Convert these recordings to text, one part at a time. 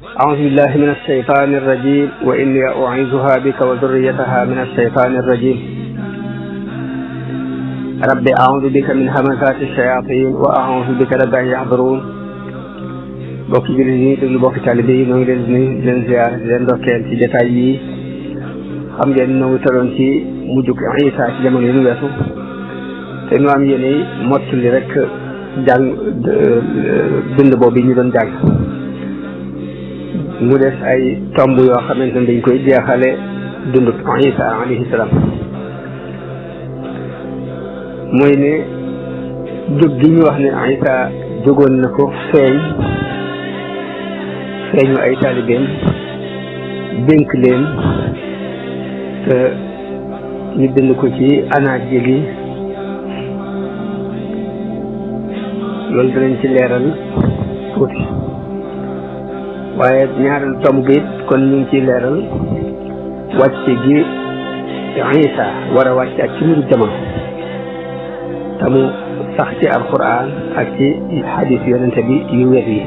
أعوذ بالله من الشيطان الرجيم وإني أعيذها بك وذريتها من الشيطان الرجيم رب أعوذ بك من همزات الشياطين وأعوذ بك رب أن يحضرون bokki jullit yi déglu bokki taalibe yi ñoo ngi leen di nuyu di leen ziar di leen ndokkeel ci jotaay yi xam ngeen ñoo ngi tolloon ci mujjug Isa ci jamono yi ñu weesu te ñu am yéene mottali rek jàng bind boobu ñu doon jàng mu des ay tomb yoo xamante ne dañ koy jeexale dundug Isa alayhi salaam mooy ne jóg gi ñu wax ne Isa jógoon na ko feeñu ay taalibeem dénk leen te ñu bind ko ci Anaajil yi loolu danañ ci leeral tuuti waaye ñaareelu tomb bi it kon ñu ngi ciy leeral wàcce gi Isa war a wàcce ak ci mbiru jamono te mu sax ci alquran ak ci xadis yonente bi yu wér yi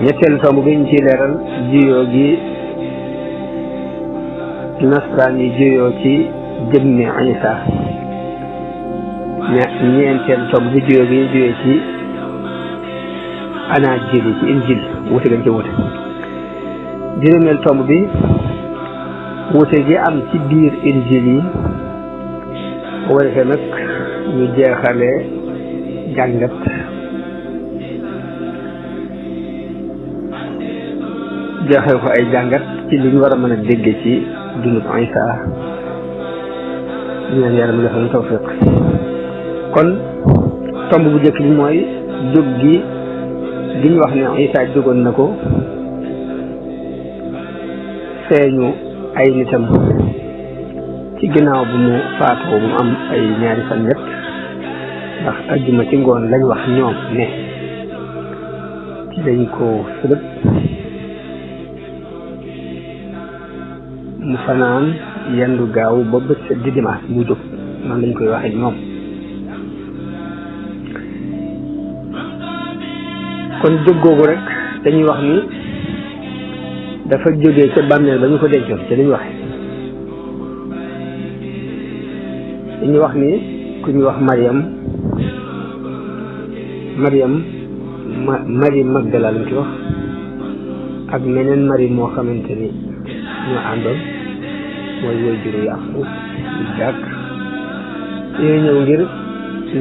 ñetteelu tomb bi ñu ciy leeral juyoo gi nasaraan yi juyoo ci jëmmi Isa ñeenteelu tomb bi juyoo gi ñu juyoo ci Anaajil yi ci injil wute gañ ci wute juróomeel tomb bi wute gi am ci biir injil yi bu ko defee nag ñu jeexale jàngat jeexal ko ay jàngat ci li ñu war a mën a dégge ci dundu Isa ñu neen yàlla mu defal ñu tawfiq kon tomb bu njëkk bi mooy jóg gi ñu wax ne Isa jógoon na ko feeñu ay nitam ci ginnaaw bu mu faatoo bu mu am ay ñaari fan ñett ndax ajjuma ci ngoon lañ wax ñoom ne ci dañ ko sëlëb mu fanaan yendu gaaw ba bët set di dimanche mu jóg noonu lañ koy waxee ñoom kon jóg googu rek dañuy wax ni dafa jógee ca bàmmeel ba ñu ko dencoon ci dañuy waxe dañuy wax ni ku ñuy wax Marie Magdala lañ ci wax ak meneen Marie moo xamante ni ñoo àndoon mooy woy juru Yaqub Isaac yooyu ñëw ngir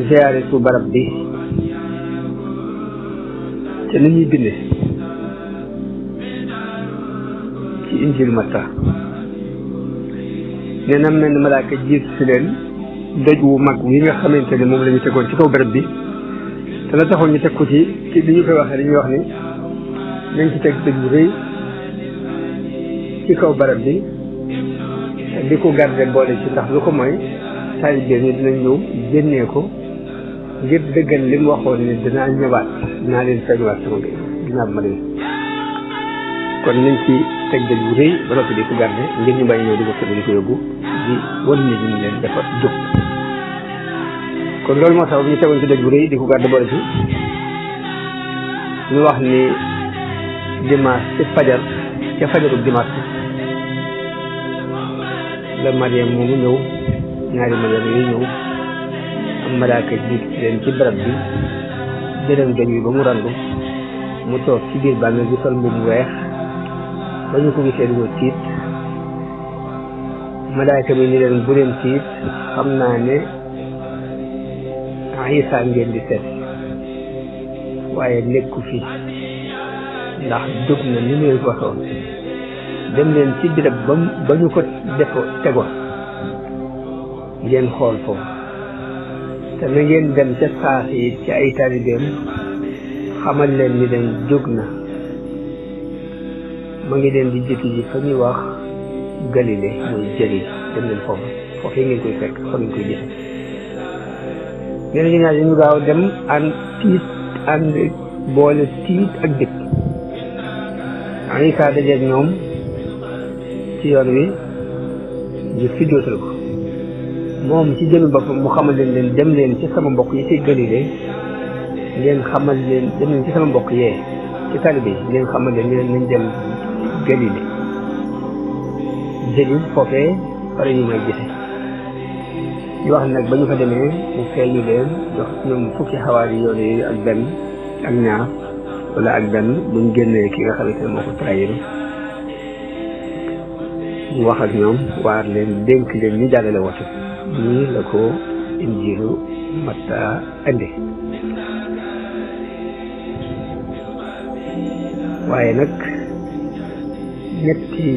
ziyaare su barab bi te ni ñuy binde ci injil Matta nee na mel ni malaaka jiit si leen doj wu mag wi nga xamante ne moom la ñu tegoon ci kaw barab bi te la taxoon ñu teg ko ci li ñu koy waxee dañuy wax ni nañ ci teg doj bu rëy ci kaw barab bi di ko garde boole ci ndax lu ko mooy taalibe yi dinañ ñëw génnee ko ngir dëggal li mu waxoon ni dinaa ñëwaat dinaa leen feeñuwaat sama ginnaaw ma leen kon nañ ci teg dëj bu rëy ba noppi di ko garde ngir ñu bàyyi ñëw di ko fële di ko yóbbu di wan nit ñi leen dafa jóg kon loolu moo tax ñu tegoon ci dëj bu rëy di ko garde boole ci ñu wax ni dimanche ci fajar ca fajaru dimanche la Mariam moomu ñëw ñaari Mariam yooyu ñëw am malaaka jiit leen ci barab bi jëleen doj yi ba mu randu mu toog ci biir bàmmeel bi sol mbubb mu weex ba ñu ko gisee du tiit malaaka mi ni leen bu leen tiit xam naa ne Isa ngeen di seet waaye nekku fi ndax jóg na ni muy waxoon dem leen ci birab ba ñu ko tegoon ngeen xool foofu te na ngeen dem ca saas yi ci ay taalibeem xamal leen ni leen jóg na ma ngi leen di jëkki ji fa ñuy wax Galilée muy jëli dem leen foofu yi ngeen koy fekk fa ngeen koy gis nee na ñu ñaar ñu gaaw dem ànd boole tiit ak dëkk Isa dajeeg ñoom ci yoon wi ñu fiddootal ko moom ci jëmi boppam mu xamal leen dem leen ci sama mbokk yi ci Galilée ngeen xamal leen dem leen ci sama mbokk yee ci taalibe yi leen xamal ne nañ dem Galilée jëli foofee pare ñu may gise ñu wax nag ba ñu fa demee mu feeñu leen jox ñoom fukki xawaari yoon yi ak benn ak ñaar wala ak benn buñ génnee ki nga xamante ne moo ko trahir mu wax ak ñoom waar leen dénk leen ñu jàllale woote nii la ko Injiilu Matta indi waaye nag ñetti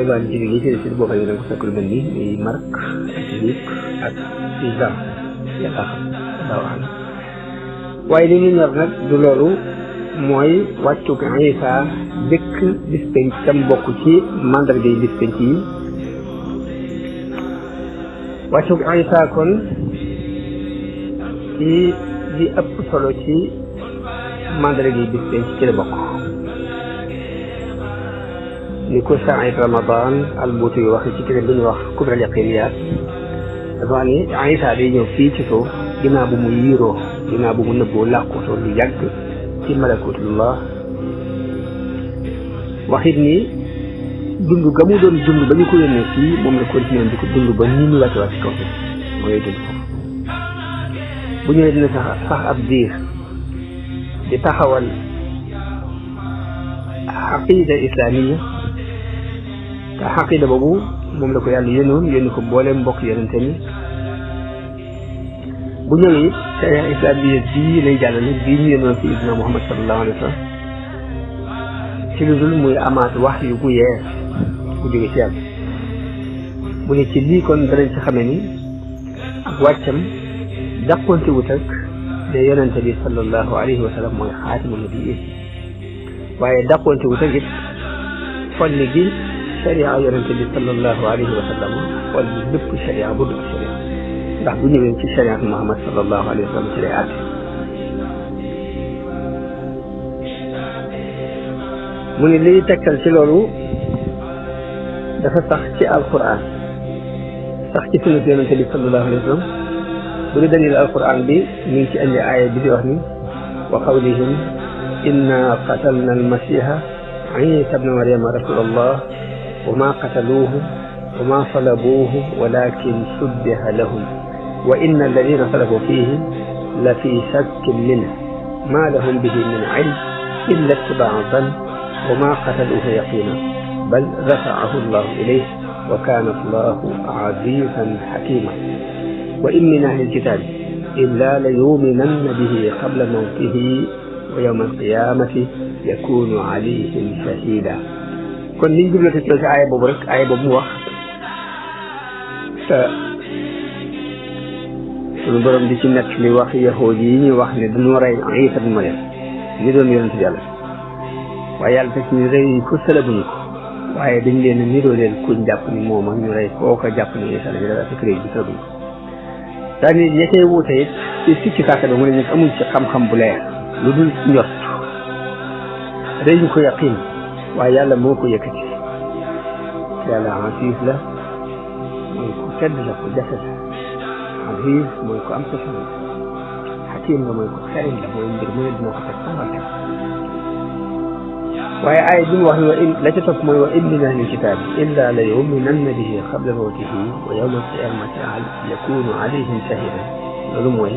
évangile yi ci des boo xam ne da nga ko fekk lu mel ni muy Marc ak Luc ak Jean yàlla xam daaw am waaye li ñu ñor nag du loolu mooy wàccug Isa dëkk bis penc tam bokk ci mandarga yi bis penc yi wàccug Isa kon ci li ëpp solo ci mandarga yi bis penc ci la bokk ni ko Saïd Ramadan al-Buuti yu wax ci téere bi ñu wax Kubra al-Yaqiniyaat dafa wax ni Isa day ñëw fii ci suuf ginnaaw bu mu yiiroo ginnaaw bu mu nëbboo làqutoo lu yàgg ci malakutullah waxit ni dund ga mu doon dund ba ñu ko yónnee fii moom la continué di ko dund ba ñi ñu wàcce wàcc kaw moo lay dund foofu bu ñëwee dina sax ab diir di taxawal xaqida islamiya te xaqida boobu moom la ko yàlla yónni ko boole mbokk yonente ni bu ñëwee sharia islamiya bii lay jàllale bii ñu yónnoon ci Seydina Muhammad sallallahu alayhi wa sallam ci lu dul muy amaat wax yu gu yees bu jóge ci yàlla mu ne ci lii kon danañ ci xame ni ak wàccam dàqonte wut ak de yonente bi sallallahu alayhi wa sallam mooy xaatimu nabiyyi waaye dàqonte wut ak it folli gi sharia yonente bi sallallahu alayhi wa sallam folli lépp sharia bu dul sharia ndax bu ñëwee ci sharia Muhammad sallallahu alayhi wa sallam ci lay àtte mu ne liy tegtal ci loolu dafa sax ci alquran sax ci sunna yonente bi sallallahu alayhi wa sallam bu ñu dalil alquran bi ñu ngi ci andi aaya bi di wax ni wa qawlihim inna qatalna almasiha isa ibna maryama rasulallah wa ma qataluuhu wa ma salabuuhu walakin subbiha lahum wa inna alladina salabu fihi la fi shakkin minhu ma lahum bihi min ilm illa ittibaa zann wa ma qataluuhu yaqina bal rafa'ahu allahu ilayhi wa kana allahu azizan hakima wa in min ahli alkitabi illa la yuminanna bihi qabla mawtihi wa yawma alqiyamati yakunu alayhim shahida kon liñ jublate ci aaya boobu rek aaya boobu mu wax te suñu borom di ci nekk li wax yahuud yi ñuy wax ne dañoo rey Isa ibn Maryam ñu doon yonent bi yàlla waaye yàlla teg ñu rey ko sëlabuñu ko waaye dañ leen niroo leen kuñ jàpp ni moom ak ñu rey kooka jàpp ni Isa la ñu dafa fekk rëy bi sëlabuñu ko c'est-à-dire ña cay wuute it ci sikki sàkka bi mu ne ñu amuñ ci xam-xam bu leer lu dul njort rëy ñu ko yaqin waaye yàlla moo ko yëkkati yàlla aziz la mooy ko tedd la ko jafe la aziz mooy ko am safara hakim la mooy ko xereñ la mooy mbir mu ne dina ko teg sangal teg waaye aaya bi mu wax ni wa in la ca topp mooy wa in min ahli alkitabi illa la yuminanna bihi qabla mawtihi wa yawma alqiyamati yakunu alayhim shahidan loolu mooy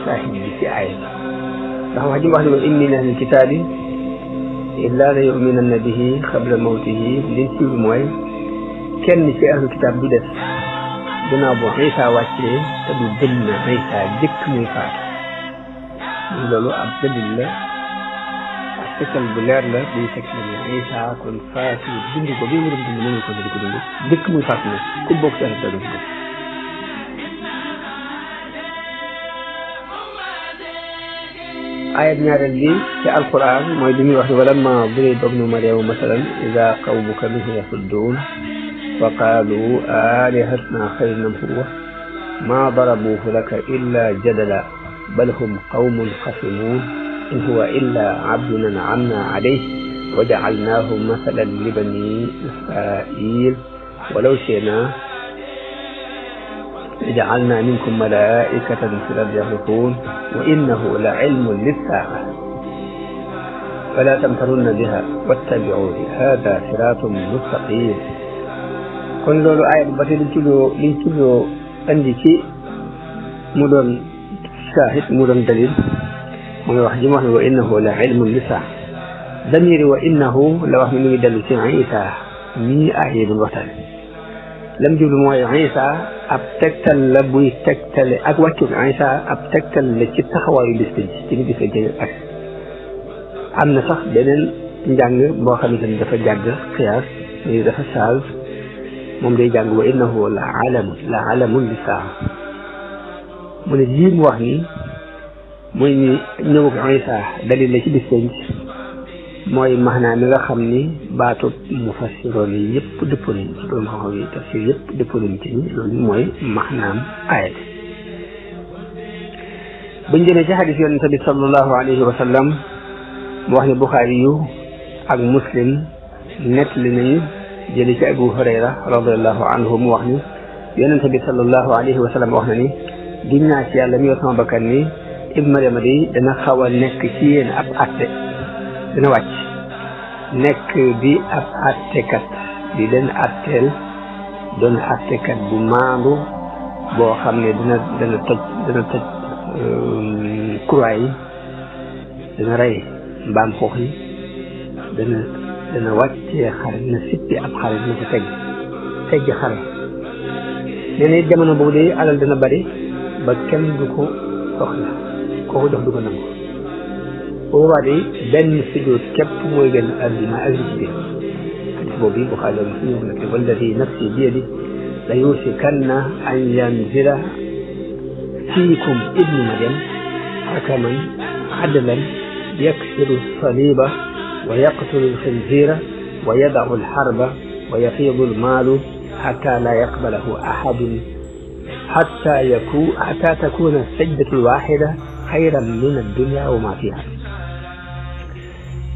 saahid bi ci aaya ndax wax ji mu wax ni wa in min ahli alkitabi illa la yuminanna bihi qabla mawtihi liñ ci mooy kenn ci ahlu kitaab du des gannaaw boo Isa wàccee te du gëm na Isa jëkk muy faatu loolu ab dalil la ak fekkal bu leer la buy fekk la ne Isa kon faatu dund ko bi mu doon dund mënu ko di ko dund jëkk muy faatu ne ku bokk ci ahlu kitaab du ko ayat ñaareel bi ci alquran mooy bi muy wax ni walamma duriba ibnu maryama masalan ida qawmuka minhu yasudduun fa qaalu alihatuna xayrun am huwa ma darabuuhu laka illa jadala bal hum qawmun xasimuun in huwa illa abdun an'amna alayhi wa ja'alnaahu masalan li bani israil walaw shi'naa جعلنا منكم ملائكة في الأرض يخلقون وإنه لعلم للساعة فلا تمترن بها واتبعوني هذا صراط مستقيم kon loolu aaya ba tey liñ tuddoo andi ci mu doon saahid mu doon dalil mooy wax ji mu wax ne wa innahu la ilmun lisaa damiri wa innahu la wax ne mu ngi dellu ci Isa mii aaya doon waxtaan lam jublu mooy Isa ab tegtal la buy tegtale ak wàccu Isa ab tegtal la ci taxawaayu bis bi ci ni bis ak am na sax beneen njàng boo xamante ni dafa jàgg xiyaas ni dafa change moom day jàng wa innahu la alamun li saa mu ne lii mu wax ni muy ni ñëwug Isa dalil la ci bis mooy maanaam mi nga xam ni baatu mufassiroon yi yëpp dëppoo nañ ci doon xam yi tafsir yëpp dëppoo nañ ci ni loolu mooy maanaam aaya bi buñ jëmee ci xadis yonente bi sallallahu alayhi wa sallam mu wax ne Buxaari yu ak Muslim nettali nañu jëli ci Abu Hurayra radiallahu anhu mu wax ni yonente bi sallallahu alayhi wa sallam wax na ni giñ naa ci yàlla mi yor sama bakkan ni Ibnu Maryama di dana xaw a nekk ci yéen ab atte dina wàcc nekk di ab attekat di leen atteel doon attekat bu maandu boo xam ne dana toj kuraay yi dana rey mbaam xoox yi dana wàccee xare dina sippi ab xare dina ko tegg xare nee na jamono boobu de alal dana bari ba kenn du ko soxla kooku jox du ko nangu boobaa de benn sujjóot képp mooy gën àddina ak li ci biir xadis boobu yi Buxaari la su ñëw nag walladi nafsi biyadi la yusikanna an yanzila fiikum ibnu Maryam hakaman adlan yaksiru saliba wa yaqtulu alxinzira wa yadacu alxarba wa yafiidu almaalu xata la yaqbalahu axadun xata takuna sajdatu alwaxida xayran min addunia wa ma fiha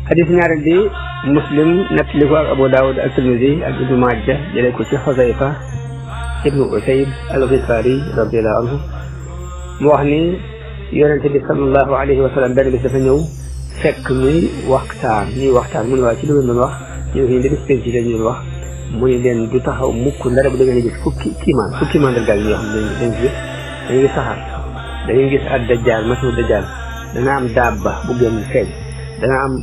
xadis ñaareel bi Muslim nettali ko ak Abu Daawud ak Tirmidi ak Ibnu Maaja jëlee ko ci Xuzayfa ibnu Usayd al-Xifaari radiyallahu anhu mu wax ni yonente bi sallallahu alayhi wa sallam benn bis dafa ñëw fekk ñuy waxtaan mu ne waaye ci lu ngeen doon wax ñu ngi leen di bis ci lañu doon wax mu ne leen du taxaw mukk ndara bu da ngeen gis fukki mandargaal yoo xam ne dañ gis dañuy gis saxaar dañuy gis ak dajjaal masihu dajjaal dana am daabba bu génn feeñ dana am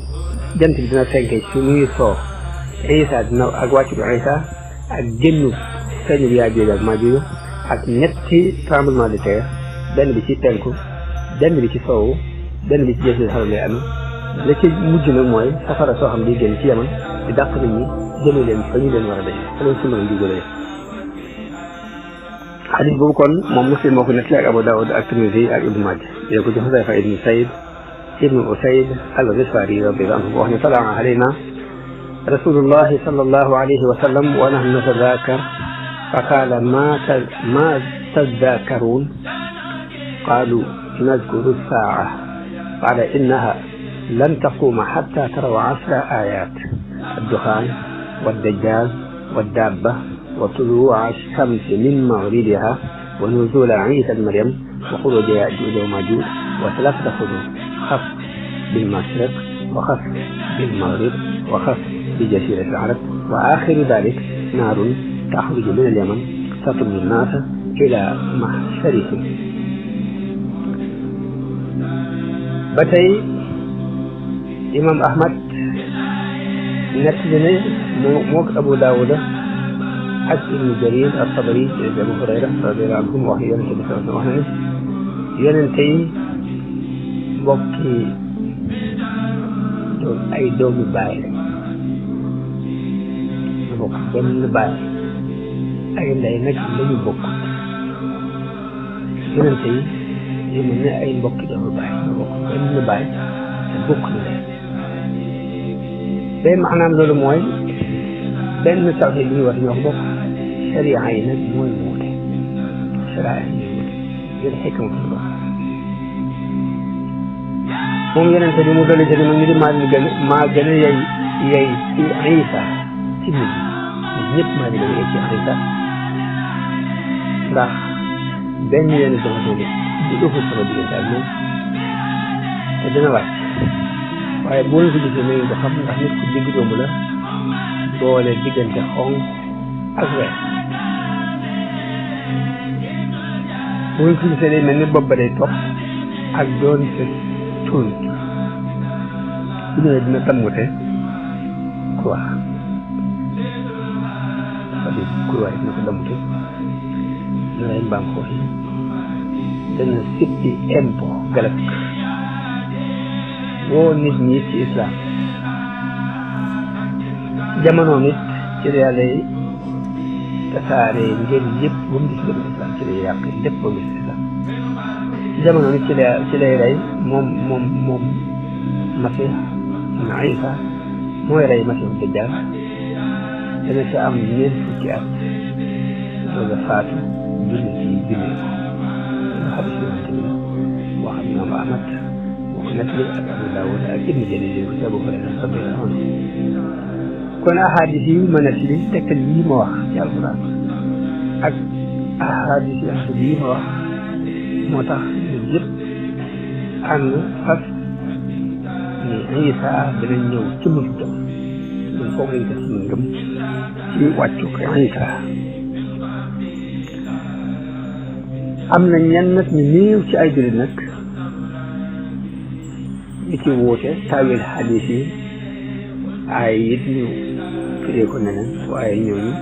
jant bi dina fenke ci muy soo Isa dina ak wàccu Isa ak génnu feeñu bi Yaajuuj ak Maajuuj ak ñetti tremblement de terre benn bi ci penku benn bi ci soowu benn bi ci jësi xaral lay am la ci mujj nag mooy safara soo xam di génn ci Yaman di dàq nit ñi jëme leen fa ñu leen war a daje fa leen sunu di jëlee xadis boobu kon moom Muslim moo ko nettali ak Abu Daawud ak Tirmidi ak Ibnu Maaja yéen ko ci Xuzayfa ibnu Sayd ibnu Usayd al-Ghifari radiyallahu anhu wax ne talaa alayna rasulullahi sallallahu alayhi wa sallam wa nahnu natadakar fa qaala ma tadakaruun qaalu nadkuru saa'a qaala innaha lan taquuma xatta taraw 10 aayaat ad-duxaan wad-dajjaal wad-daabba wa tuluu'a ash-shamsi min maghribiha wa nuzuula Iisa ibn Maryam wa xuruuja Yaajuuj wa Maajuuj wa 3 xuruuj xas بالمشرق وخس بالمغرب وخس بجزيرة العرب وآخر ذلك نار تخرج من اليمن تطوي الناس إلى محشرهم بتي إمام أحمد نتلني موك أبو داود حتى ابن جرير الطبري أبو هريرة رضي الله عنهم وهي ينتهي bokki ay doomu baay la bokk benn baay ay ndey nag lañu bokk yonente yi mel ne ay mbokki doomu baay bokk benn baay te bokk na leen day maanaam loolu mooy benn tawxiid bi ñu war ñoo bokk sharia yi nag mooy wuute sharia yi yéen xikma ko bokk moom yonente bi mu dolli ci man ni di maa gën a yey ci Isa ci nit ñëpp maa ngi gën a yey ci Isa ndax benn yoon sama tool di ëpp sama diggante ak moom te dina wàcc waaye boo leen ko gisee na ngeen ko xam ndax nit ku digg doomu la boole diggante xonq ak weex boo leen ko gisee day mel ni bopp ba day topp ak doon te tuun bu ñëwee dina dammute ku wax c'est-à-dire kuréel dina ko dammute dina lay mbaam xoox yi dana sippi impo galak woo nit ñi ci islam jamono nit ci la yàlla tasaare ngir yëpp ba mu gis dem islam ci lay yàq lépp ba mu gis islam jamono nit ci lay rey moom Masih na Isa mooy rey Masih Dajjal dana ci am 4 fukki at loolu faatu jullit yi jullee ko nga xam si yonent bi la boo xam ne ma amat moo ko nettali ak Abu Daawud ak Ibn Jarir ko ci Abu Hurayra radiyallahu anhu kon ahadis yi ma nettali tegtal yi ma wax ci alquran ak ahadis yi ma wax moo tax ñun yëpp ànd fas ni Isa dana ñëw ci mujj jëm ñun foog lañ ko suñu ngëm ci wàccu ko Isa am na ñenn nag ñu néew ci ay jullit nag ñi ci wuute tawil xadis yi ay it ñu firee ko neneen waaye ñooñu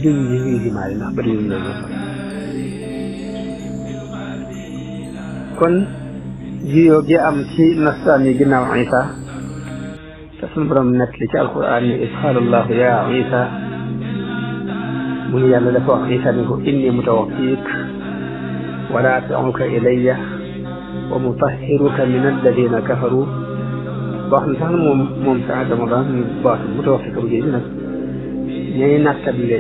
duñ ñu ngi dimaale ndax bari ñu leen wax kon jiyoo gi am ci nasaraan yi ginnaaw Isa te suñu borom nekk li ci alquran ni is qaala allahu ya Isa mu ngi yàlla dafa wax Isa ni ko inni mutawaffiik wa raafi'uka ilayya wa mutahhiruka min alladina kafaru boo xam ne sax moom sa Ramadan ñu baatu mutawaffika bu géej nag ñooy nattable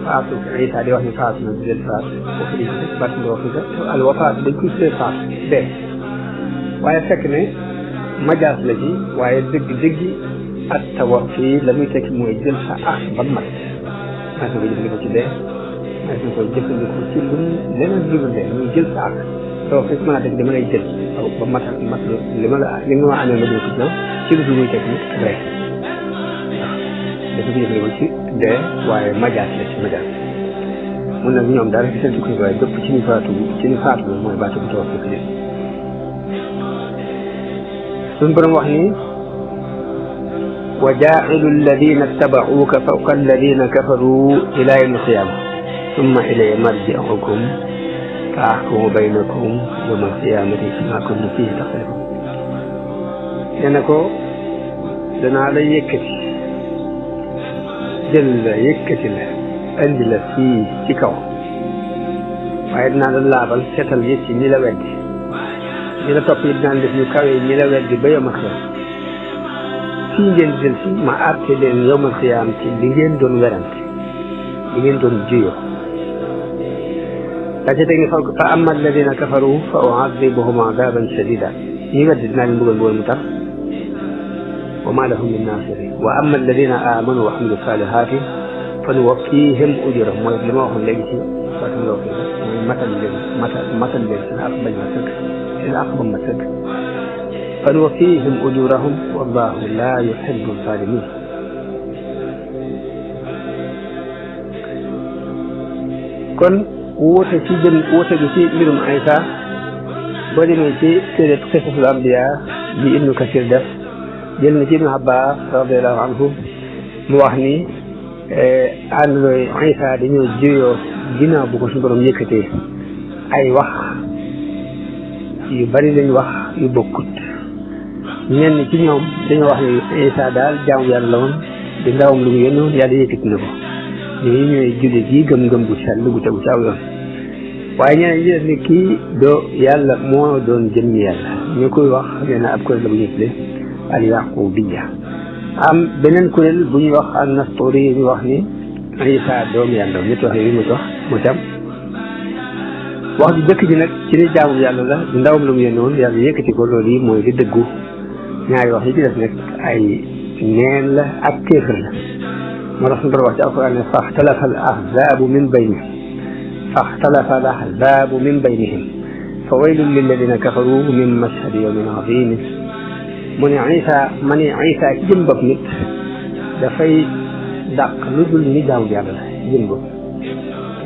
faatu Isa di wax ni faatu na di leen faatu foofu di ko baat mutawaffika al wafaatu dañ koy tuddee faatu dee waaye fekk ne majaas la ci waaye dëgg at tawaffi la muy tekki mooy jël sa ak ba mat maa ngi koy jëfandikoo ci dee maa ngi koy jëfandikoo ci lu leneen lu dul dee muy jël sa ak tawaffi mën a def dama lay jël ba mat li nga ma amee ma jël ko ci ci lu muy tekki ak rek dafa ko jëfandikoo ci dee waaye majaas la ci majaas mun nag ñoom daal ci seen tukki waaye dëpp ci ni faatu mooy baatu bu tawaffi ko jël suñ borom wax ni wa jaa'ilu alladina ittaba'uuka fawqa alladina kafaru ila yawmi alqiyama summa ilayya marji'ukum fa ahkumu baynakum yawma alqiyamati fima kuntum fihi taxtalifun nee na ko danaa la yëkkati jël la yëkkati la indi la fii ci kaw waaye dinaa la laabal seetal yi ci ñi la weddi ñi la topp yi dinaan def ñu kawe ñi la weddi ba yawmal xiyaam fii ngeen di jël si ma àtte leen yawmal xiyaam ci li ngeen doon werante li ngeen doon juyoo daa ca teg ni fa amma alladina kafaru fa u'adhibuhum 'adaban shadida ñi weddi dinaa leen mbugal mu tar wa ma lahum min nasirin wa amma alladina amanu wa 'amilu salihati fa nuwaffihim ujurahum mooy li ma waxoon léegi ci faatu nga wax mooy matal leen seen ak bañ ma sëkk seen ak ba ma sëkk fa nuwaffihim ujurahum wallahu la yuhibbu zalimin kon wóote gi ci mbirum Isa boo demee ci téere Qisasul Anbiya bi Ibnu Kasir def jël na ci Ibnu Abbas radiyallahu anhu mu wax ni àndandoo Isa dañoo juyoo ginnaaw bu ko suñu borom yëkkatee ay wax yu bari lañ wax yu bokkut ñenn ci ñoom dañoo wax ni Isa daal jaamu yàlla la woon di ndawam lu mu yónnoon yàlla yëkkati na ko ñooñu ñooy jullit yi gëm-gëm bu sell bu tegu ci aw yoon waaye ñeneen ñi def ni kii doo yàlla moo doon jëmmi yàlla ñu koy wax nee na ab kuréel la bu ñuy tuddee al yaqubiya am beneen kuréel bu ñuy wax an nastori ñu wax ni Isa doom yàlla ñetti wax yooyu mu jox mu tam wax ji dëkk ji nag ci ni jaamu yàlla la ndawam la mu yónnoon yàlla yëkkati ko loolu yi mooy di dëggu ñaari wax yi ci def nag ay neen la ak kéefër la moo tax suñu borom wax ci alquran ne faxtalafa al ahzaabu min baynihim fa waylun lilladina kafaru min mashhadi yawmin azim mu ne Isa ci jëm bopp nit dafay dàq lu dul ni jaamu yàlla jëm bopp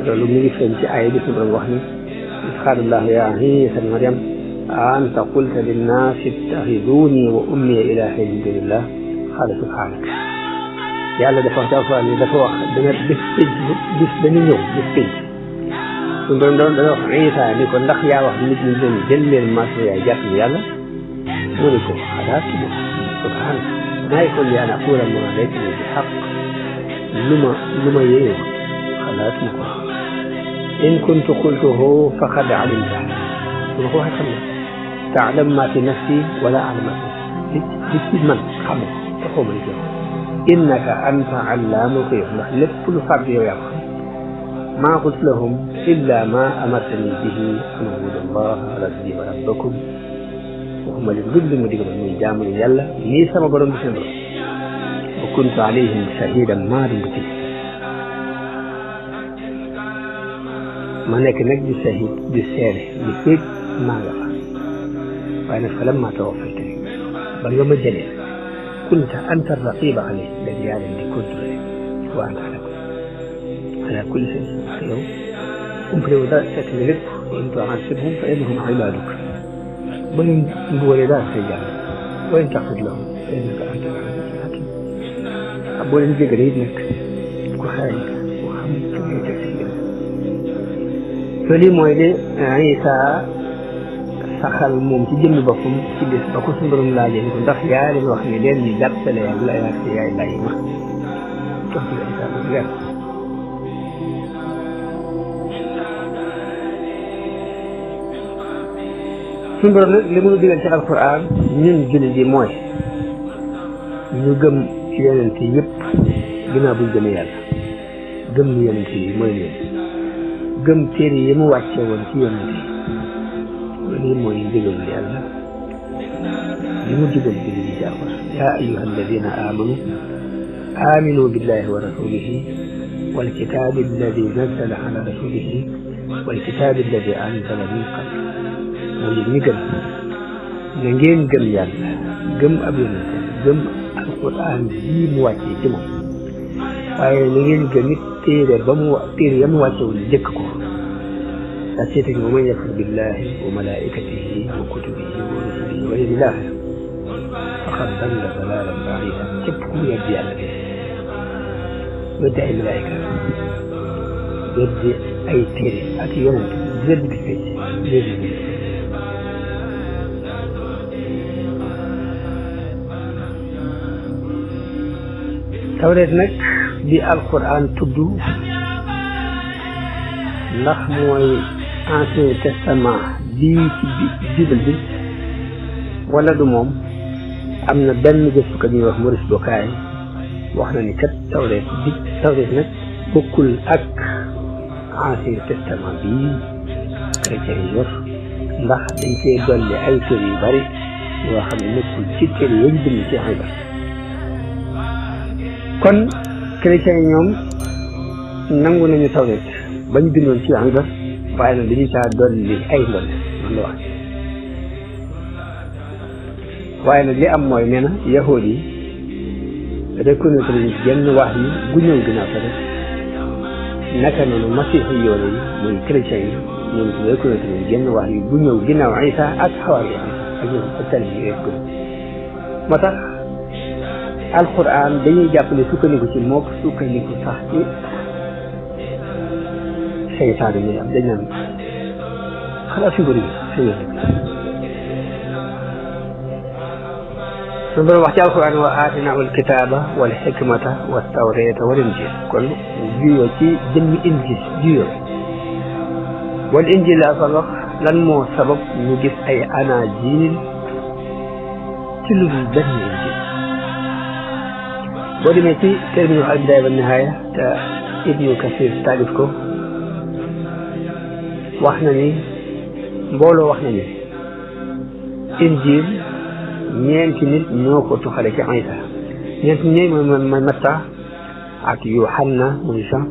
loolu mu ngi feeñ ci aaya bi suñu doon wax ni qaala ya Isa ibn Maryam anta qulta linnaasi ittaxiduni wa ummiya ilaahayni min dunillah qaala subhanak yàlla dafa wax ci alquran ni dafa wax dana bis dañu ñëw bis pénc suñu doon dana wax Isa ni ko ndax yaa wax nit ñi leen jël leen marché yaay jàpp ni yàlla mu ne ko xalaatu ma subhanak maa yakun li an aqula ma laysa li bi xaq lu ma yéewu xalaatu ma ko in kuntu qultuhu faqad alimta su ma ko waxee xam ne taalam ma fi nafsi wala alam ma fi li ci man xam te xaw ma li ci innaka anta allaamul ghuyuub ndax lépp lu fàgg yow yaa ko xam maa qultu lahum illa ma amartani bihi an ubudu llaha rabbi wa rabbakum waxuma leen lu ma digal muy jaamu yàlla nii sama borom bi seen borom wa kuntu alayhim shahidan maa dumtu ci ma nekk nag di shahid di seede di féeg maa nga fa waaye nag falammaa tawaffaytanii ba nga ma jëlee kunta anta raqiba alayhim léegi yaa leen di contrôlé wa anta ala kulli shay yow umpale wu daal fekk nga lépp wa in tu'azzibhum fa innahum ibaaduka ba leen mbugalee daal say jàll wa in taghfir lahum fa innaka anta al-'aziizul hakiim boo leen jégalee it nag ku xaay ku xam fi ngay teg si loolu mooy ne Isa saxal moom ci jëmmi boppam ci bés ba ko suñu borom laajee ni ko ndax yaa leen wax ne leen ñu jàppale yàlla ak yaay bàyyi ma tontu la Isa bu leer suñu borom nag li mu digal ci alquran ñun jullit yi mooy ñu gëm yonent yëpp ginnaaw buñ gëmee yàlla gëm ni yonent yi mooy leen gëm téere yi mu wàcce woon ci yonent yi lii mooy ndigalul yàlla li mu digal bi li ci alquran yaa ayyuha alladina amanu aminu billahi wa rasulihi wal kitabi alladi nazzala ala rasulihi wal kitabi alladi anzala min qabl mooy yéen ñi gëm na ngeen gëm yàlla gëm ab yonent gëm alquran bii mu wàccee ci moom waaye na ngeen gëm it téere ya mu wàcce woon jëkk ko daa seeteg wa man yakfur billahi wa malaikatihi wa kutubihi wa rusulihi wa yawmil aaxir faqad dalla dalaalan ba'iida képp ku weddi yàlla de weddi ay malaayika weddi ay téere ak yonent weddi bis pénc weddi tawreet nag di alquran tudd ndax mooy ancien testament bii ci bible bi wala du moom am na benn gëstukat ñuy wax Maurice Bucaille wax na ni kat tawreet nag bokkul ak ancien testament bii chrétien yi yor ndax dañ cee dolli ay kër yu bari yoo xam ne nekkul ci kër yañ bind ci ay bari kon chrétien yi ñoom nangu nañu tawreet bañ bindoon ci Iisa waaye nag dañu caa dolli ay ndol man la wax waaye nag li am mooy nee na yahuud yi reconnaître ñu genn wax yi gu ñëw ginnaaw tawreet naka noonu masiixi yoone yi muy chrétien yi ñoom ci reconnaître ñu genn wax yi gu ñëw ginnaaw Iisa ak xawaari ak ñoom ak tali yi rek moo tax alquran dañuy jàpp ne sukkandiku ci mook sukkandiku sax ci seytaane ñuy am dañ naan xalaat fi bëri sa yoon suñu borom wax ci alquran wa aatinaahu alkitaaba wal xikmata wa tawreeta wal injil kon juyoo ci jëmmi injil juyoo wal injil laa fa wax lan moo sabab ñu gis ay anaajil ci lu dul benn injil boo demee ci terminu al bidaaya wa nihaaya te Ibnu Kasir taalif ko wax na ni mbooloo wax na ni injil ñeenti nit ñoo ko tuxale ci Iisa ñeenti ñooy mooy Matta ak Yohanna muy Jean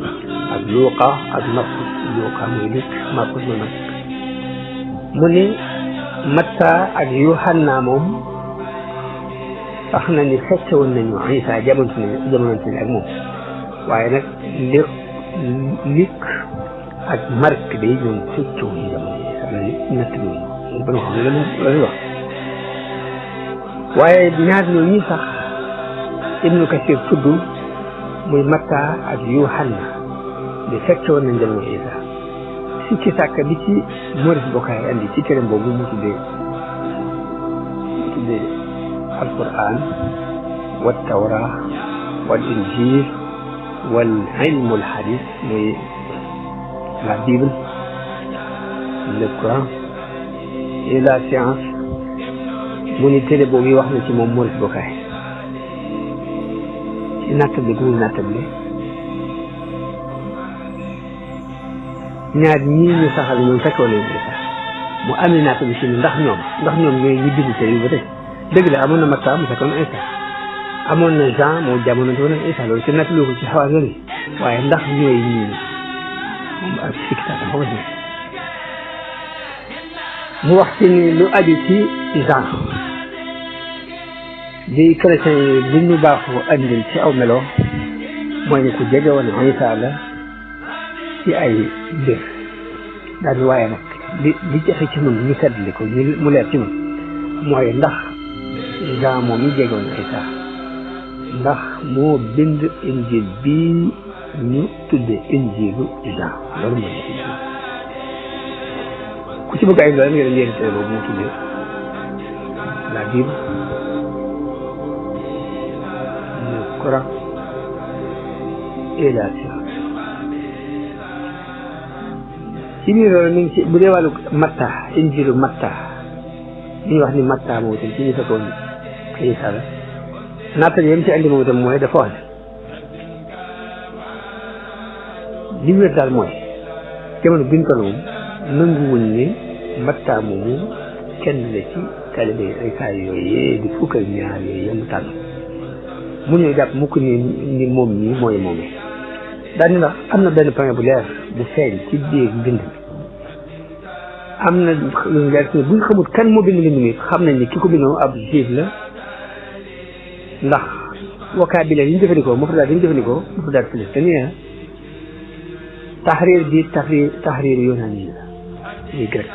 ak Luuqa ak Markus Luuqa muy Luc Markus muy Markus mu ni Matta ak Yohanna moom wax na ni fekk woon nañu Isa jamonante ak moom waaye nag Luc ak Marc day ñoom fekk woon jamono yi natt bi ba nga xam ne la wax waaye ñaar ñooñu sax Ibnu Kasir tudd muy Matta ak Yohanna di fekk woon nañ jamono Isa si ci sàkk bi ci Maurice Bucaille andi ci téereem boobu mu tuddee alquran wa tawra wal injil wal ilmul hadith muy la Bible le Coran et la science mu ni téere boobu wax na ci moom Maurice Bucaille ci nattable gu muy nattable ñaar ñii ñu saxal ñoom fekkoon nañu Isa mu amee nattable si ndax ñoom ñooy ñi bind téere yi ba tey dëgg la amoon na Matta mu fekkoon Isa amoon na Jean moo jamonante woon ak Isa loolu te nattable ko ci xawaar yoon yi waaye ndax ñooy ñii moom ak sikki saaka xaw ma mu wax ci ni lu aju ci Jean di chrétien yi bu ñu baaxoo andil ci aw melo mooy ni ku jege woon Isa la ci ay mbir daal waaye nag li jafe ci ñun ñu seetli ko mu leer ci ñun mooy ndax Jean moom mi jege woon Isa ndax moo bind injil bii ñu tudde injilu Jean loolu mooy ku ci bëgg ay loolu nga dem yéen téere boobu mu tudde la Bible le Coran et la science ci biir loolu mi ngi ci bu dee wàllu Matta injilu Matta li ñuy wax ni Matta moom itam ci ñu fekkoon Isa la naata yam ci andi moom itam mooy dafa wax li wér daal mooy jamono biñ ko moom nanguwuñ ni Matta moomu kenn la ci taalibe Isa yooyu di fukk ak ñaar yooyu yam tànn mu ñëw jàpp mukk ni moom ñi mooy moomee daal ni ndax am na benn point bu leer bu feeñ ci biir mbind am na lu leer ci buñ xamul kan moo bind mbind mi xam nañ ni ki ko bindoo ab juif la ndax vocabulaire yi ñu jëfandikoo mufradaat yi ñu jëfandikoo mufradaat filistinien tahrir bi tahrir yunani la muy grec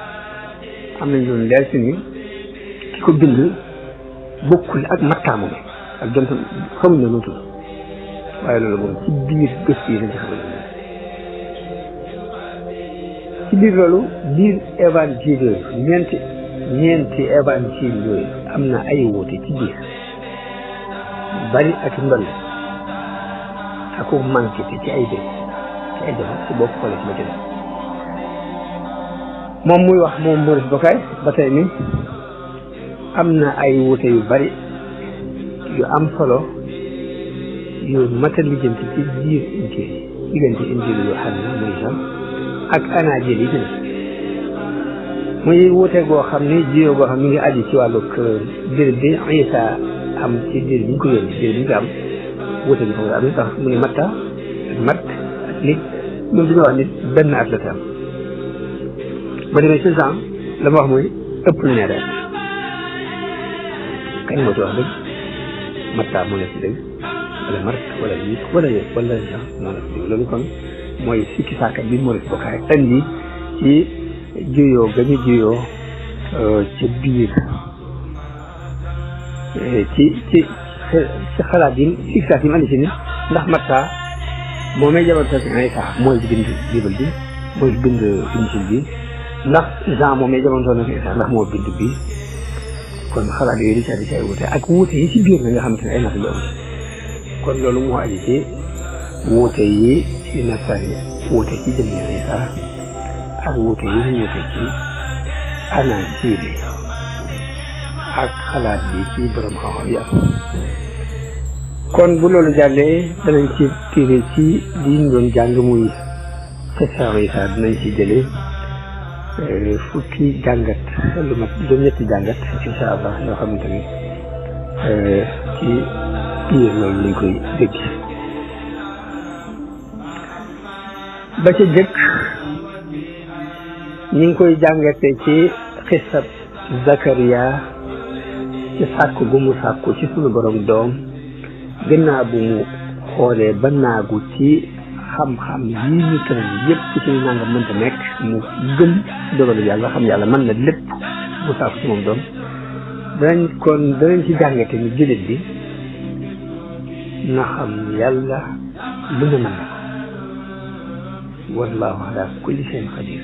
am nañ lu leer ci ni ki ko bind bokkul ak Matta moom ak jont xamuñ ne nu tudd waaye loolu moom ci biir gëstu yi lañ ci xamal ci biir loolu biir évangile yooyu ñeenti évangile yooyu am na ay wuute ci biir bari ak ndol ak ko manqué te ci ay bés ci ay jamono ci bopp xoolee ci ma jël moom muy wax moom Maurice Bucaille ba tey ni am na ay wuute yu bari yu am solo yu mat a lijjanti ci biir injil diggante injil Yohanna muy Jean ak anaajil yi dina muy wuute goo xam ne jiyoo goo xam ne mi ngi aju ci wàllu dir bi Isa am ci dir bi ñu ko yónni dir bi ñu ko am wuute bi xam nga am na tax mu ne Matta ak Marc ak nit ñoom dañoo wax nit benn at la tam ba demee ci Jean la ma wax mooy ëpp na ñaari at kañ moo ci wax dëgg Matta moo nekk ci dëgg wala Marc wala Luc wala Jean moo nekk ci dëgg loolu kon mooy sikki saaka bi Maurice Bucaille andi ci juyoo ga ñu juyoo ci biir ci xalaat yi sikki saaka yi mu andi ci ni ndax Matta moo may jamono Isa mooy bind Bible bi mooy bind injil bi ndax Jean moo may jamono Isa ndax moo bind bi kon xalaat yooyu di ci ay wuute ak wuute yi ci biir na nga xamante ne ay natt yu am kon loolu moo aju ci wuute yi ci nasari wuute ci jëmmi Isa ak wuute yi ñu wuute ci anaajil yi ak xalaat bi ci borom xam-xam yi am kon bu loolu jàllee danañ ci téere ci li ñu doon jàng muy question Isa dinañ ci jëlee fukki jàngat lu mat juróom-ñetti jàngat incha allah yoo xamante ni ci biir loolu lañ koy dégg ba ca jëkk ñu ngi koy jàngate ci xisab Zakariya ci sàkku gu mu sàkku ci sunu borom doom gannaaw bu mu xoolee ba naagu ci xam-xam yii ñu tëral yépp ci nangam mënta nekk mu gëm dogalu yàlla xam yàlla mën na lépp mu sàkku ci moom doom danañ ci jàngate ni jullit bi na xam yàlla lu ne mën na ko wallahu ala kulli shay'in qadir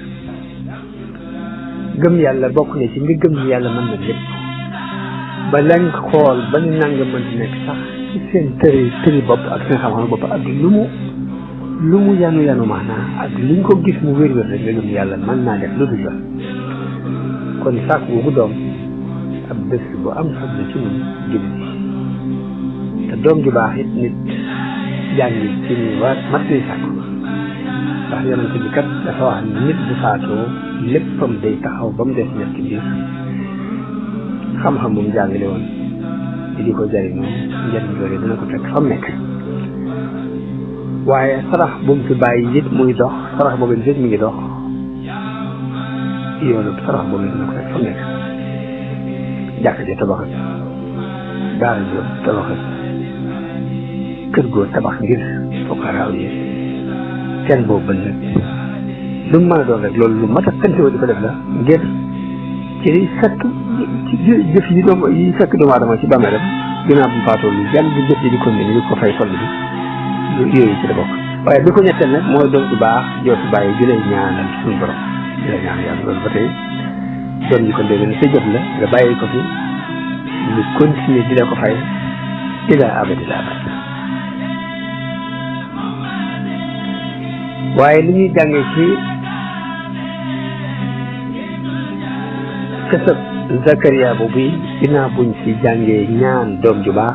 gëm yàlla bokk na ci nga gëm ni yàlla mën na lépp ba lañ xool ba ñu nangam mënta nekk sax ci seen tëri bopp ak seen xam-xam bopp ak lu mu yanu maanaa ak liñ ko gis mu wér-wér rek nga gëm yàlla mën naa def lu dul la kon sàkk boobu doom ab bés bu am solo ci ñun jullit yi te doom ju baax it nit jàngi ci ni waa mat lay sàkku ndax yonent bi kat dafa wax ni nit bu faatoo léppam day taxaw ba mu des ñett biir xam-xam bu mu jàngale woon di ko jëriñoo njëriñ loolu dina ko fekk fa mu nekk waaye sarax bu mu fi bàyyi it muy dox sarax boobu it mi ngi dox yoonu sarax boobu dina ko fekk fa mu nekk jàkk ji tabaxat daara ji tabaxat kër goo tabax ngir fuqaraaw yi seen boobu ba nag lu mu mën a doon rek loolu lu mat a tëntiwa di ko def la ngir ci fekk ci jëf yi fekk doomu aadama ci bàmmeelam ginnaaw bu mu faatoo lu yàlla di jëf yi di continuer di ko fay solde bi yooyu ci la bokk waaye bi ko ñetteel nag mooy doon bu baax joo fi bàyyi di lay ñaanal suñu borom di lay ñaan yàlla loolu ba tey doon ñu ko dégg ne sa jëf la nga bàyyi ko fi lu continuer di la ko fay ila abadi la abad waaye li ñuy jàngee ci xisab Zakariya boobu ginnaaw buñ ci jàngee ñaan doom ju baax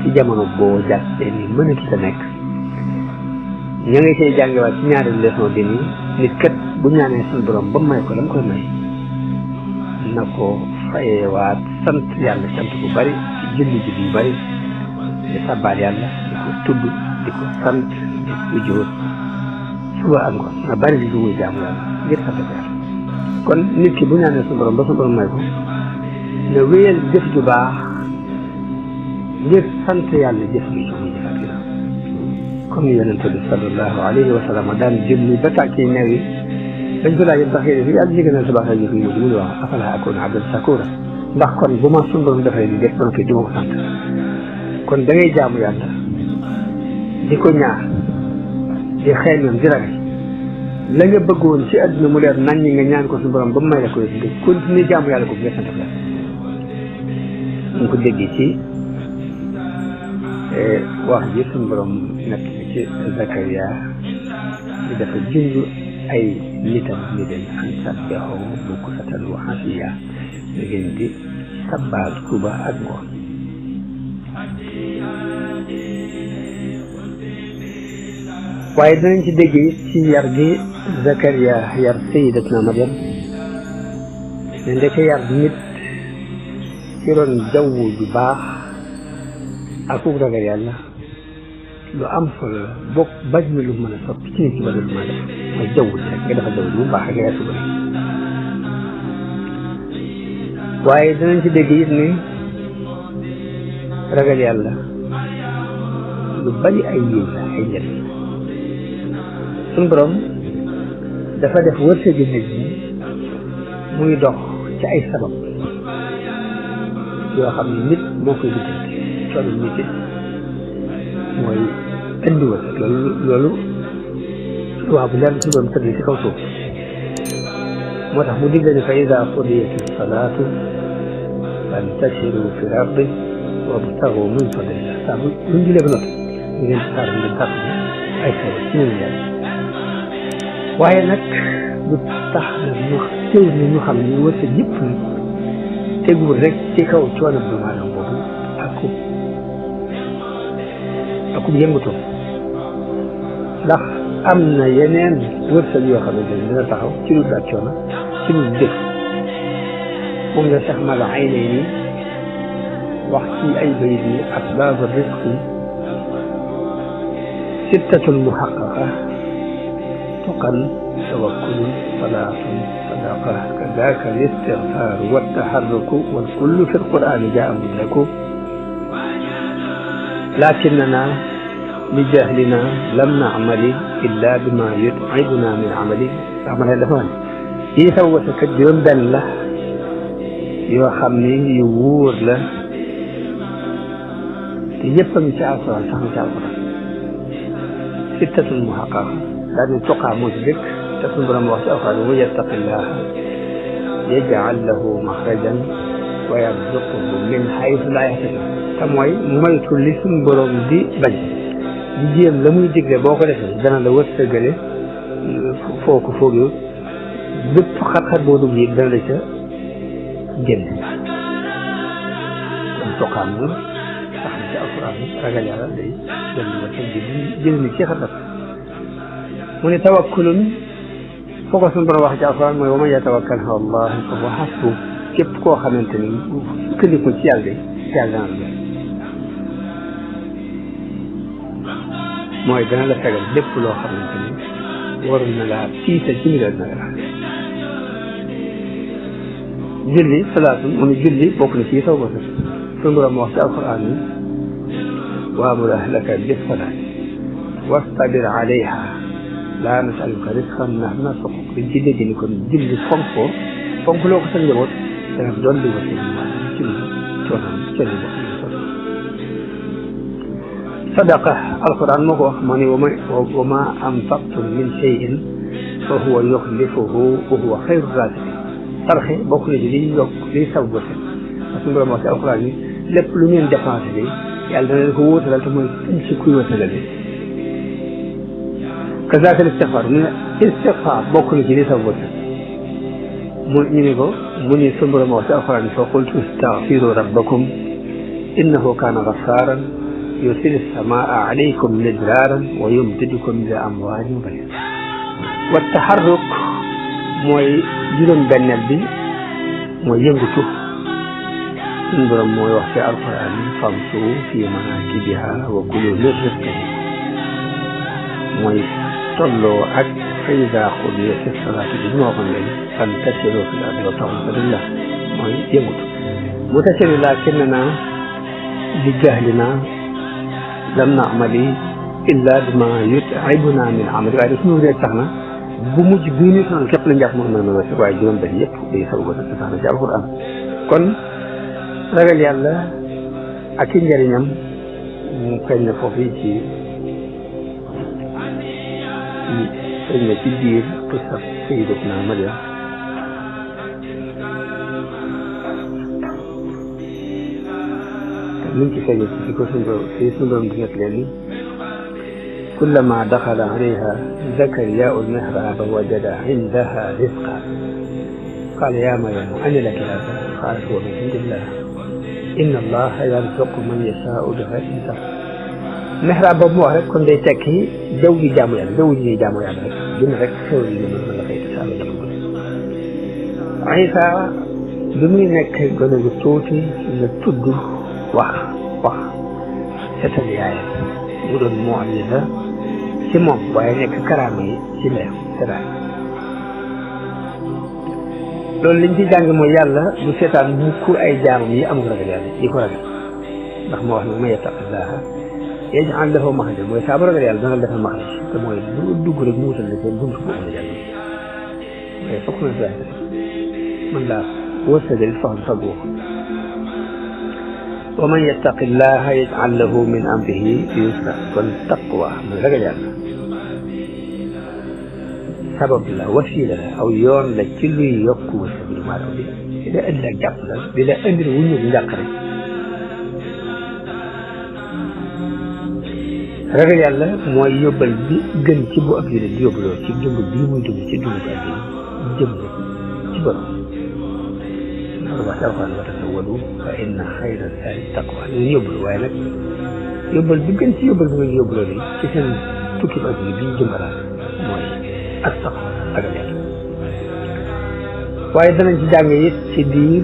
ci jamono boo jàppee ni mënatu ta nekk ña ngi cay jàngewaat ci ñaari leçon bi ni nit kat bu ñaanee suñu borom ba may ko la mu koy may na ko fayewaat sant yàlla sant bu bari ci julli yu bari di sabbaal yàlla di ko tudd di ko sant di ko jóor suba ak ngoon na bari li lu muy jaamu yàlla ngir sant yàlla kon nit ki bu ñaanee suñu borom ba suñu borom may ko ne wéyal jëf ju baax ngir sant yàlla jëf bi muy jëfaat gi comme ni yonent bi sallallahu alayhi wa sallam daan jëmmi ba tàkki new yi dañ ko laaj ndax yéen fi ak jigéenal sa baax jëf yi mu ngi wax afala akuna abdan shakura ndax kon bu ma suñu borom defee li def ba noppi du ma ko sant kon da ngay jaamu yàlla di ko ñaar di xeeñoon di ragal la nga bëggoon ci àdduna mu leer nañ ñi nga ñaan ko suñu borom ba mu may la ko nga continuer jaamu yàlla ko nga sant yàlla ñu ko déggee ci wax ji suñu borom nekk ci Zakariya di dafa junj ay nitam ni leen an sabbihu bukratan wa asiya da ngeen di sabbaal suba ak ngoon waaye danañ ci dégg ci yar gi Zakariya yar sayyidatuna Maryam ne ndeke yar nit ci ron jaww ju baax ak ku ragal yàlla lu am solo la bokk bañ na lu mën a soppi ci nit ki ba lu mën a def mooy jaww ji rek nga defal jaww ji bu baax nga yar suba waaye danañ ci dégg it ni ragal yàlla lu bari ay yiw la ay njëriñ suñu borom dafa def wërsëgu nit ñi muy dox ci ay sabab yoo xam ne nit moo koy lijjanti coono nit it mooy indi wërsëg loolu waaw bu leer suñu borom tëdd ci kaw suuf moo tax mu digle ne fa ida qudiyati salaatu fantashiru fi l-ardi wabtagu min fadlillah saa bu luñ julee ba noppi ñu ngeen xaar ngeen tàpp ay xew ci ñun yàlla waaye nag du tax na ñu teew ni ñu xam ni wërsëg yëpp teguwul rek ci kaw coono bu maanaam boobu akub yëngatu ndax am na yeneen wërsëg yoo xam ne dina taxaw ci lu daal coono ci lu def moom la Cheikh Mala Aynayni wax ci ay bayit ni asbaabu risqi sittatun muhaqqaqa tuqan tawakkulun salaatun صدق كذاك الاستغفار والتحرك والكل في القرآن جاء مدرك لكننا بجهلنا لم نعمل إلا بما يتعبنا من عمله عمل الهون يسوى تكجون بن له يوخمني يوور له يفهم شعفا فهم شعفا ستة المحققة لأن تقع مدرك تكون وقت أخرى ويتق الله يجعل له مخرجا ويرزقه من حيث لا يحتسب تموي مويتو لي سون بروم دي باج دي جيم لاموي ديغلي بوكو ديفي دانا لا وسغالي فوكو فوغيو بيب خات خات بو دوغي دانا لا تا ген تقع مو صاحب القرآن رجل على دي جل وعلا جل ci xatat mu ne tawakkulun foo ko suñu borom wax ci alxuraan mooy wa man yatawakkal ala Allah fa huwa hasbuh képp koo xamante ni sukkandiku ci yàlla de yàlla dana la mooy dana la fegal lépp loo xamante ni waroon na laa tiita ci ndigal na la julli salaatu mu ne julli bokk na ci taw ba suñu borom wax ci alxuraan ni waamur ahlaka bis salaati wastabir alayha laa nasaluka risqan nahnu narzuquka dañ ci dégg ni kon julli fonk loo ko sa njaboot dana doon di wasi ci coonam cëli bokk sadaqa alquran moo ko wax moo ne wa ma anfaqtum min shay'in fa huwa yukhlifuhu wa huwa khayru raziqin sarxe bokk na ci liy yokk liy saw wërsëg parce que borom wax ci alquran ni lépp lu ngeen dépensé bi yàlla dana leen ko wóotalal te mooy ci kuy wërsëgale كذلك الاستغفار من الاستغفار بوكل جليسا وجه من من سمر موسى أخرى فقلت استغفروا ربكم إنه كان غفارا يرسل السماء عليكم مدرارا ويمددكم بأموال وبنين والتحرك موي جلون بنبي موي ينغتو سمر موسى القرآن فامسوا في مناكبها وكلوا من رزقه موي صلوا فإذا قضيت الصلاة بجمعكم فانتشروا في الأرض وابتغوا من الله ما يموت متشر لكننا بجهلنا لم نعمل إلا بما يتعبنا من عمل وعلى سنو ذي تحنا بمجبيني سنة كيف لنجاح مهمة من وسوء عجلون بهيك ليسوا تتحنا جاء القرآن كن رجل يالله أكين جرينيام مكين فوفيتي إن تدير قصة سيدتنا مريم من كسيدة في سنبرم دنيا لأني كلما دخل عليها زكريا المحراب وجد عندها رزقا قال يا مريم أنا لك هذا قالت هو من عند الله إن الله يرزق من يشاء بغير حساب محراب boobu wax rek kon day tekki jaww ji jaamu yàlla jaww ji ñuy jaamu yàlla rek dina rek xew yi mën la fay tasaare la ko Isa bi muy nekk gone gu tuuti la tudd wax setal yaayam mu doon mu'jiza ci moom waaye nekk karaama yi ci leer teraay loolu liñ ci jàng mooy yàlla du seetaan mukk ay jaamam yi amul ragal yàlla yi ko ragal ndax moo wax ne ma yattaqillaha يجعل له مخرجا ويسابر قال يالله دنا له مخرج كما يدوغ رك موتال لك بنت بو ما جال اي فكنا ذلك من لا وسد الفهم فبو ومن يتق الله يجعل له من امره يسرا والتقوى من رجل يالله سبب لا وسيله او يون لا تشلي يوكو سبيل ما ربي اذا الا جابلا بلا اندر وني ندقري ragal yàlla mooy yóbbal bi gën ci bu ab jullit di yóbbaloo ci dund bii muy dund ci dund ko àddina jëm ci borom loolu wax alquran wa tasawwadu fa inna xayra zaadi taqwa ñu yóbbalu waaye nag yóbbal bi gën ci yóbbal bi nga yóbbaloo bi ci seen tukki ba àddina bi ñu jëmbalaat mooy ak taqwa ragal yàlla waaye danañ ci jàng it ci biir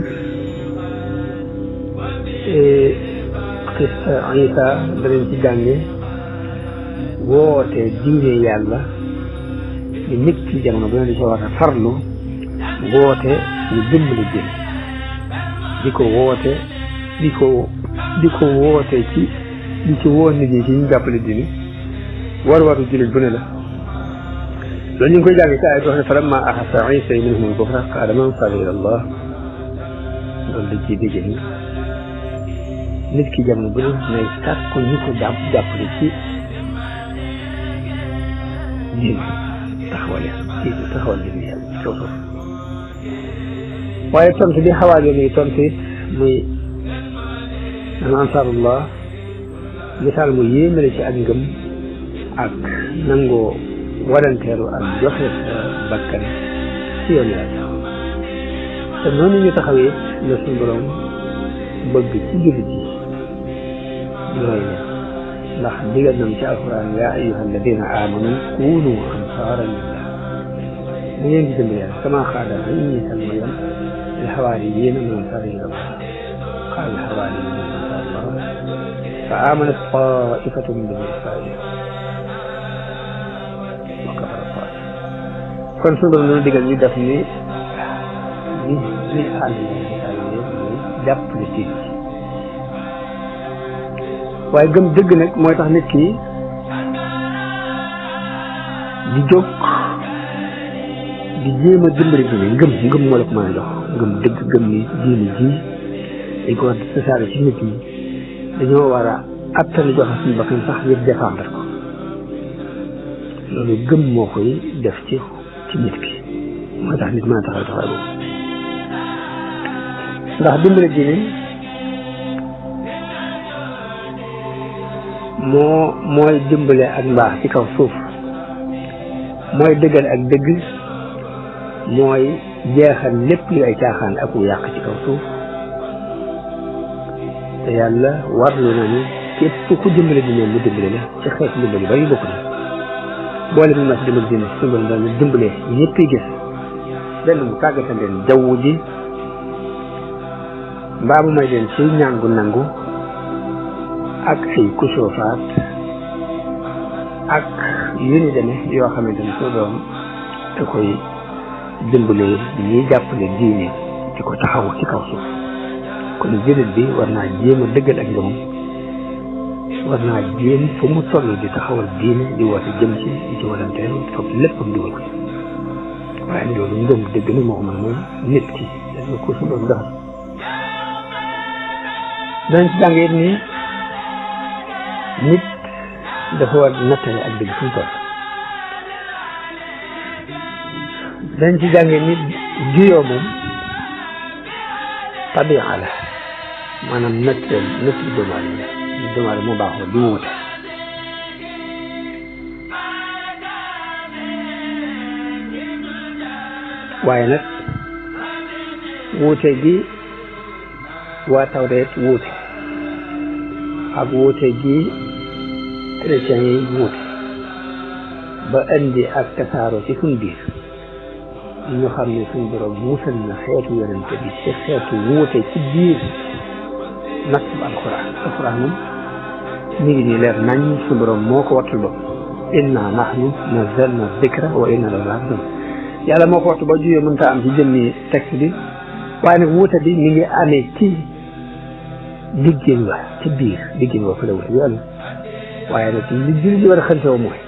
xista Isa danañ ci jànge woote diine yàlla ni nit ci jamono bu ne di ko war a farlu woote ñu dimbali diine di ko woote di ko woote ci di ci woo nit ñi ci ñu jàppale diine war-waru jullit bu ne la loolu ñu ngi koy jàng ci ay wax ne falamma ahassa Isa minhum al-kufra qaala man ansari ila Allah loolu da ciy dégg ni nit ki jamono bu ne nay sàkku ñu ko jàppale ci diine taxawal diine yàlla ci kaw suuf waaye tontu bi xawaale ni tontu it muy man ansarullah misaal mu yéemale ci ak ngëm ak nangoo waranteeru ak joxe bakkan ci yoon yàlla te noonu ñu taxawee la suñu borom bëgg ci jullit yi ñu roy leen ndax digal nam ci alquran yaa ayyuha alladina amanu kunu ansaaran lillah da ngeen di dimbali yàlla kama qaala Iisa ibnu Maryam lil hawaariyyiina man ansaarii ilaa Allah qaala al hawaariyyuuna man ansaari ilaa Allah fa aamanat taa'ifatun min banii Israa'iil wa kafara taa'ifah kon suñu borom dana digal ñu def ni ànd jàppale ci waaye gëm dëgg nag mooy tax nit ki di jóg di jéem a dimbali diine ngëm moo la ko mën a jox ngëm dëgg gëm ni diine ji dañ ko war a tasaare ci nit ñi dañoo war a attali joxe suñu bakkan sax ngir défendre ko loolu gëm moo koy def ci nit ki mooy tax nit mën a taxaw taxaw boobu ndax dimbali diine mooy dimbale ak mbaax ci kaw suuf mooy dëggal ak dëgg mooy jeexal lépp li ay caaxaan ak wu yàq ci kaw suuf te yàlla warlu na ni képp ku dimbale diine mu dimbale la ci xeet dimbali bari bokk na boole mi ma si dimbali diine su ma doon dimbale ñëpp gis benn mu tàggatal leen jaww ji mbaa mu may leen ci ñàngu nangu ak ay kusoofaat ak yu ni demee yoo xamante ni soo doom da koy dimbale ñiy jàppale diine di ko taxaw ci kaw suuf kon jullit bi war naa jéem a dëggal ak ngëmam war naa jéem fu mu toll di taxawal diine di woote jëm ci di ci walanteel foog léppam dugal ko waaye loolu ngëm dëgg na moo ko mën mooy nit ki dañ ko su doon doxal dañ ci jàngee ni nit dafa war nattale ak dëgg fu mu toll dañ ci jàngee nit juyoo moom tabi'a la maanaam natt doomu aadama moo baaxoo di wuute waaye nag wuute gi waa Tawreet wuute ak wuute gi chrétiens yi wuute ba indi ak tasaaroo ci suñ biir ñu xam ne suñ borom musal na xeetu yonente bi ci xeetu wuute ci biir natt bu alquran moom mi ngi nii leer nañ suñ borom moo ko wattul bopp inna nahnu nazzalna dhikra wa inna lahu lahafizun yàlla moo ko wattu ba juyee mënta am ci jëmmi texte bi waaye nag wuute bi mi ngi amee ci diggéen ba ci biir diggéen ba fa la wuute bi am waaye nag li jur ji war a xantewoo mooy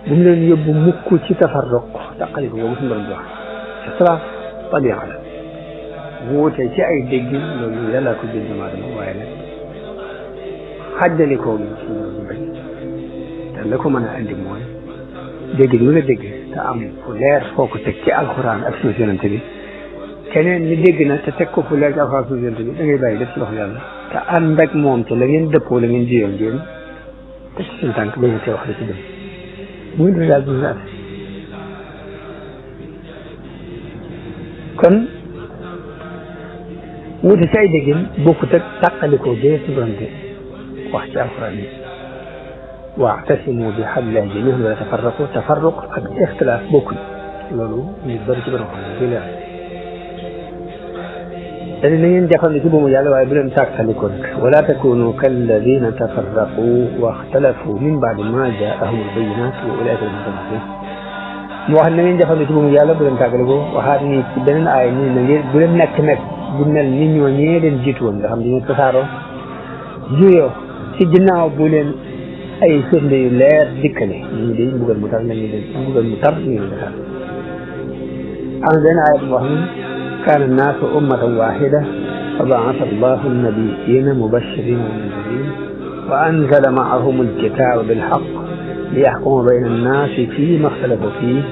bu mu leen yóbbu mukk ci tafarruq taqali ko boobu suñu borom di wax ixtilaaf tabi'a la wuute ci ay dégg loolu yàlla ko bind doomu aadama waaye nag xàjjali ko suñu borom di bañ te la ko mën a andi mooy dégg lu nga dégg te am fu leer foo ko teg ci alxuraan ak sunna yonente bi keneen ni dégg na te teg ko fu leer ci alxuraan sunna yonente bi da ngay bàyyi def ci loxo yàlla te ànd ak moom te la ngeen dëppoo la ngeen jiyoon ngeen te ci seen tànk ba nga tee wax la ci dem bu ngeen defee daal bu ñu kon wuute ci ay déggin bokkut ak tàqalikoo jëlee ci borom bi wax ci alxuraan yi واعتصموا بحبل الله جميعا ولا تفرقوا تفرق ak ixtilaaf bokkuñ loolu ñu bëri ci borom xam ne leer dañu na ngeen jàppandi ci buumu yàlla waaye bu leen tàkkalikoo nag wala takunu kalladina tafarraqu wa ixtalafu min baadi ma jaahum albayinat wa ulaika hum alfasiqun mu wax na ngeen jafandu ci bu mu yàlla bu leen tàggale ko waxaat ni ci beneen aay nii na ngeen bu leen nekk nag bu mel ni ñoo ñee leen jiitu woon nga xam dañoo tasaaroo juyoo ci ginnaaw bu leen ay firnde yu leer dikkale ñii day mbugal mu tar la ñuy leen mbugal mu tar ñu leen tar am benn aay bu wax ni kaana naasu ummatan waahida fa ba'atha allahu an-nabiyyiina mubashshiriina wa munziriina wa anzala ma'ahum al-kitaaba bil-haqq liyahkuma bayna an-naasi fiimaa ikhtalafu fiihi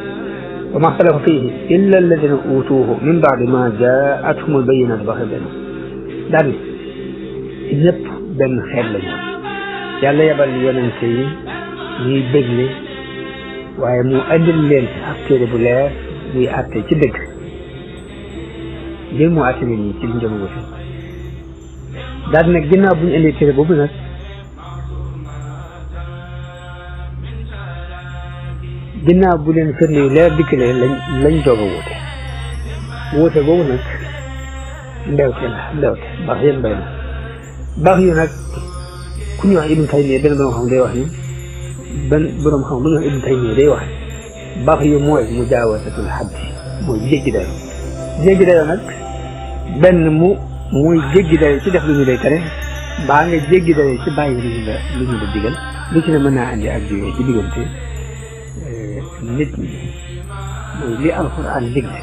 wa maa ikhtalafa fiihi illaa allaziina uutuuhu min ba'di maa jaa'athum al-bayyinaatu baghyan daan ñëpp benn xeet lañu yàlla yabal yonente yi ñuy bégle waaye mu andil leen ab téere bu leer muy àtte ci dëgg ngir mu àtte leen ñi ci liñ jëm wuti daal nag ginnaaw bu ñu indee téere boobu nag ginnaaw bu leen firnde yu leer dikkalee lañ doog a wuute boobu nag ndewte baax yéen bay na baax yu nag ku ñuy wax Ibn Taymiya benn borom xam day wax ni benn borom xam bu ñuy wax Ibn Taymiya day wax baax yu mooy mujaawazatul haddi mooy jéggi dayo nag benn muy jéggi dayo ci def lu ñu lay tere baa nga jéggi dayo ci bàyyi lu ñu la digal lu ci ne mën naa andi ak jógee ci diggante nit ñi mooy li alxuraan digle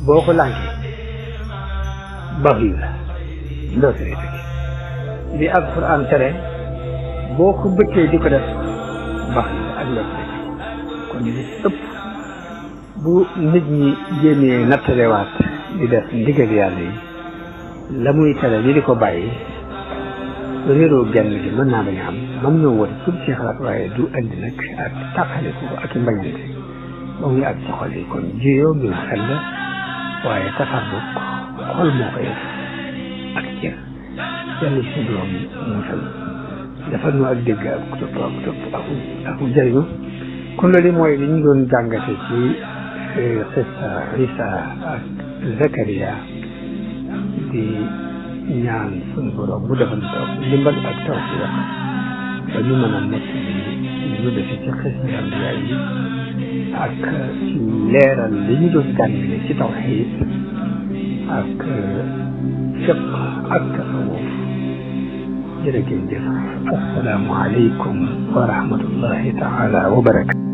boo ko lànkee baax yu la ndoo tere tëkk li alxuraan tere boo ko bëttee di ko def baax yu la ak ndoo tere kon li ëpp bu nit ñi jéemee nattalewaat di def ndigal yàlla yi la muy tere li di ko bàyyi réeroo genn gi mën naa bañ a am mën ñoo wote pour ci xalaat waaye du andi nag ak tàqale ko ak mbañante ba muy ak ci xol yi kon jiyoo mbirum xel la waaye tafarruq xol moo koy def ak cër yàlla ci borom musal dafa nu ak dégg ak topp ak jëriñu kon loolu mooy li ñu doon jàngate ci xista Isa ak Zakariya di ñaan suñu borom mu defal taw ndimbal ak tawfiq ba ñu mën a nekk ñu defe ci xista Anbiya yi ak ci leeral li ñu doon jàngale ci tawxiid ak fiq ak tasawuf jërë ngeen jëf assalaamu aleykum wa rahmatullahi taala wa barakatu